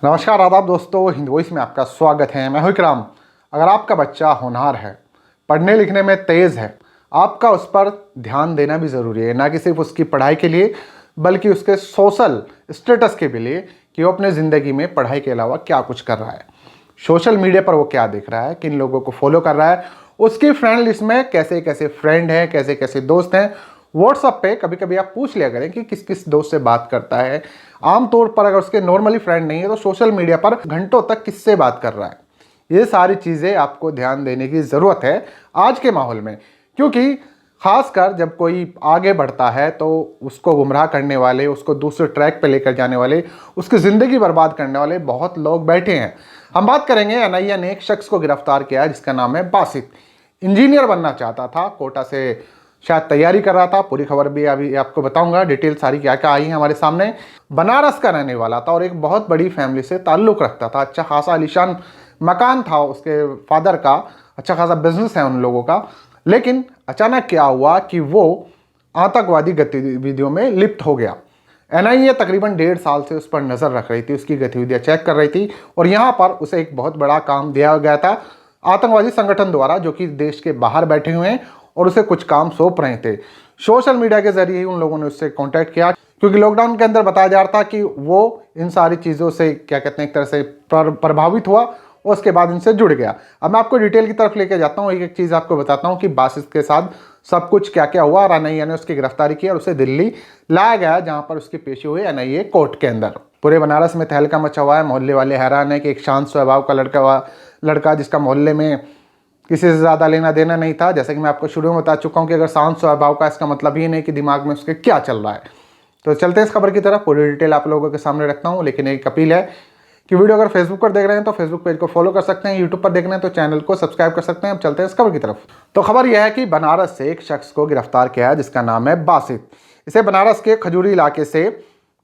नमस्कार आदाब दोस्तों, हिंद वॉइस में आपका स्वागत है। मैं हूं इकराम। अगर आपका बच्चा होनहार है, पढ़ने लिखने में तेज़ है, आपका उस पर ध्यान देना भी ज़रूरी है, ना कि सिर्फ उसकी पढ़ाई के लिए बल्कि उसके सोशल स्टेटस के भी लिए कि वो अपने ज़िंदगी में पढ़ाई के अलावा क्या कुछ कर रहा है, सोशल मीडिया पर वो क्या देख रहा है, किन लोगों को फॉलो कर रहा है, उसकी फ्रेंड लिस्ट में कैसे कैसे फ्रेंड हैं, कैसे कैसे दोस्त हैं। व्हाट्सअप पे कभी कभी आप पूछ लिया करें कि किस किस दोस्त से बात करता है। आमतौर पर अगर उसके नॉर्मली फ्रेंड नहीं है तो सोशल मीडिया पर घंटों तक किससे बात कर रहा है। ये सारी चीज़ें आपको ध्यान देने की ज़रूरत है आज के माहौल में, क्योंकि खासकर जब कोई आगे बढ़ता है तो उसको गुमराह करने वाले, उसको दूसरे ट्रैक पे लेकर जाने वाले, उसकी ज़िंदगी बर्बाद करने वाले बहुत लोग बैठे हैं। हम बात करेंगे एनआईए ने एक शख्स को गिरफ्तार किया जिसका नाम है बासित। इंजीनियर बनना चाहता था, कोटा से शायद तैयारी कर रहा था। पूरी खबर भी अभी आपको बताऊंगा, डिटेल सारी क्या क्या आई है हमारे सामने। बनारस का रहने वाला था और एक बहुत बड़ी फैमिली से ताल्लुक़ रखता था। अच्छा खासा आलीशान मकान था उसके फादर का, अच्छा खासा बिजनेस है उन लोगों का। लेकिन अचानक क्या हुआ कि वो आतंकवादी गतिविधियों में लिप्त हो गया। एनआईए तकरीबन 1.5 साल से उस पर नज़र रख रही थी, उसकी गतिविधियाँ चेक कर रही थी और यहाँ पर उसे एक बहुत बड़ा काम दिया गया था आतंकवादी संगठन द्वारा, जो कि देश के बाहर बैठे हुए हैं और उसे कुछ काम सौंप रहे थे। सोशल मीडिया के जरिए ही उन लोगों ने उससे कांटेक्ट किया, क्योंकि लॉकडाउन के अंदर बताया जा रहा था कि वो इन सारी चीज़ों से क्या कहते हैं एक तरह से प्रभावित हुआ और उसके बाद इनसे जुड़ गया। अब मैं आपको डिटेल की तरफ लेके जाता हूँ, एक एक चीज़ आपको बताता हूँ कि बासित के साथ सब कुछ क्या क्या हुआ। और एनआईए ने उसकी गिरफ्तारी की और उसे दिल्ली लाया गया, जहाँ पर उसकी पेशी हुई एनआईए कोर्ट के अंदर। पूरे बनारस में तहलका मचा हुआ है। मोहल्ले वाले हैरान है कि एक शांत स्वभाव का लड़का जिसका मोहल्ले में किसी से ज़्यादा लेना देना नहीं था। जैसे कि मैं आपको शुरू में बता चुका हूँ कि अगर शांत स्वभाव का, इसका मतलब ये नहीं कि दिमाग में उसके क्या चल रहा है। तो चलते हैं इस खबर की तरफ, पूरी डिटेल आप लोगों के सामने रखता हूँ। लेकिन एक अपील है कि वीडियो अगर फेसबुक पर देख रहे हैं तो फेसबुक पेज को फॉलो कर सकते हैं, यूट्यूब पर देख रहे हैं तो चैनल को सब्सक्राइब कर सकते हैं। अब चलते हैं इस खबर की तरफ। तो खबर यह है कि बनारस से एक शख्स को गिरफ्तार किया है जिसका नाम है बासित। इसे बनारस के खजूरी इलाके से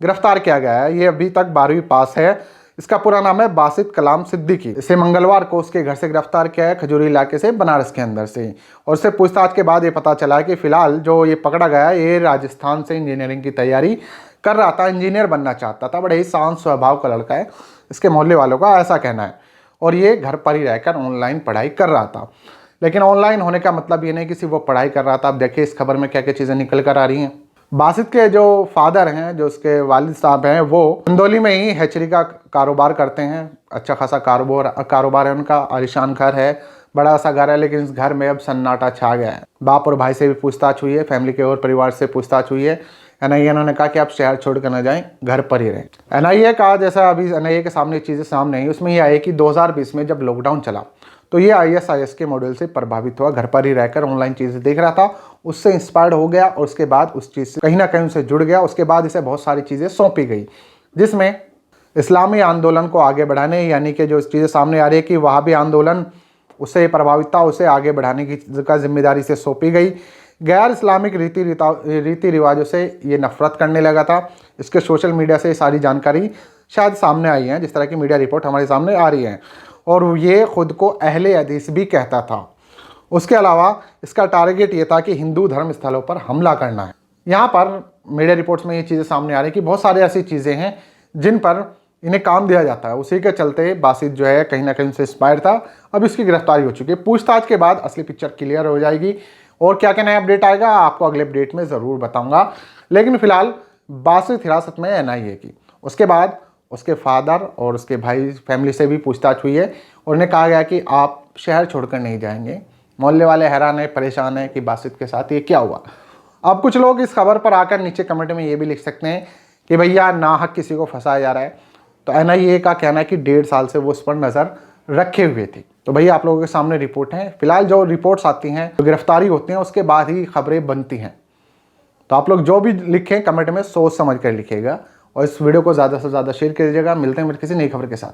गिरफ्तार किया गया है। ये अभी तक 12वीं पास है। इसका पूरा नाम है बासित कलाम सिद्दीकी। इसे मंगलवार को उसके घर से गिरफ्तार किया है, खजूरी इलाके से, बनारस के अंदर से। और उससे पूछताछ के बाद ये पता चला कि फिलहाल जो ये पकड़ा गया है ये राजस्थान से इंजीनियरिंग की तैयारी कर रहा था, इंजीनियर बनना चाहता था। बड़े ही शांत स्वभाव का लड़का है, इसके मोहल्ले वालों का ऐसा कहना है। और ये घर पर ही रहकर ऑनलाइन पढ़ाई कर रहा था। लेकिन ऑनलाइन होने का मतलब ये नहीं कि सिर्फ वो पढ़ाई कर रहा था। अब देखिए इस खबर में क्या क्या चीज़ें निकल कर आ रही हैं। बासित के जो फादर हैं, जो उसके वालिद साहब हैं, वो चंदौली में ही हैचरी का कारोबार करते हैं। अच्छा खासा कारोबार है उनका, आलीशान घर है, बड़ा सा घर है। लेकिन इस घर में अब सन्नाटा छा गया है। बाप और भाई से भी पूछताछ हुई है, फैमिली के और परिवार से पूछताछ हुई है। एनआईए ने कहा कि आप शहर छोड़कर न जाएं, घर पर ही रहें। एनआईए का जैसा अभी एनआईए के सामने चीज़ें सामने आई, उसमें ये आई कि 2020 में जब लॉकडाउन चला तो ये आईएसआईएस के मॉडल से प्रभावित हुआ, घर पर ही रहकर ऑनलाइन चीज़ें देख रहा था, उससे इंस्पायर्ड हो गया और उसके बाद उस चीज़ से कहीं ना कहीं उनसे जुड़ गया। उसके बाद इसे बहुत सारी चीज़ें सौंपी गई, जिसमें इस्लामी आंदोलन को आगे बढ़ाने, यानी कि जो चीज़ें सामने आ रही है कि वहाबी आंदोलन उससे प्रभावित था, उसे आगे बढ़ाने की जिम्मेदारी से सौंपी गई। गैर इस्लामिक रीति रिवाजों से ये नफरत करने लगा था। इसके सोशल मीडिया से सारी जानकारी शायद सामने आई है, जिस तरह की मीडिया रिपोर्ट हमारे सामने आ रही है। और ये खुद को अहले हदीस भी कहता था। उसके अलावा इसका टारगेट ये था कि हिंदू धर्म स्थलों पर हमला करना है। यहाँ पर मीडिया रिपोर्ट्स में ये चीज़ें सामने आ रही कि बहुत सारी ऐसी चीज़ें हैं जिन पर इन्हें काम दिया जाता है। उसी के चलते बासित जो है कहीं ना कहीं से इंस्पायर था। अब इसकी गिरफ्तारी हो चुकी है। पूछताछ के बाद असली पिक्चर क्लियर हो जाएगी और क्या क्या नया अपडेट आएगा आपको अगले अपडेट में ज़रूर बताऊँगा। लेकिन फिलहाल बासित हिरासत में एनआईए की। उसके बाद उसके फादर और उसके भाई फैमिली से भी पूछताछ हुई है और उन्हें कहा गया कि आप शहर छोड़कर नहीं जाएंगे। मोहल्ले वाले हैरान है, परेशान है कि बासित के साथ ये क्या हुआ। अब कुछ लोग इस खबर पर आकर नीचे कमेंट में ये भी लिख सकते हैं कि भैया नाहक किसी को फंसाया जा रहा है। तो एनआईए का कहना है कि 1.5 साल से वो उस पर नज़र रखे हुए थे। तो भैया आप लोगों के सामने रिपोर्ट है। फिलहाल जो रिपोर्ट्स आती हैं, जो गिरफ्तारी होती हैं, उसके बाद ही खबरें बनती हैं। तो आप लोग जो भी लिखें कमेंट में सोच समझ कर लिखिएगा और इस वीडियो को ज़्यादा से ज़्यादा शेयर कीजिएगा। मिलते हैं फिर किसी नई खबर के साथ।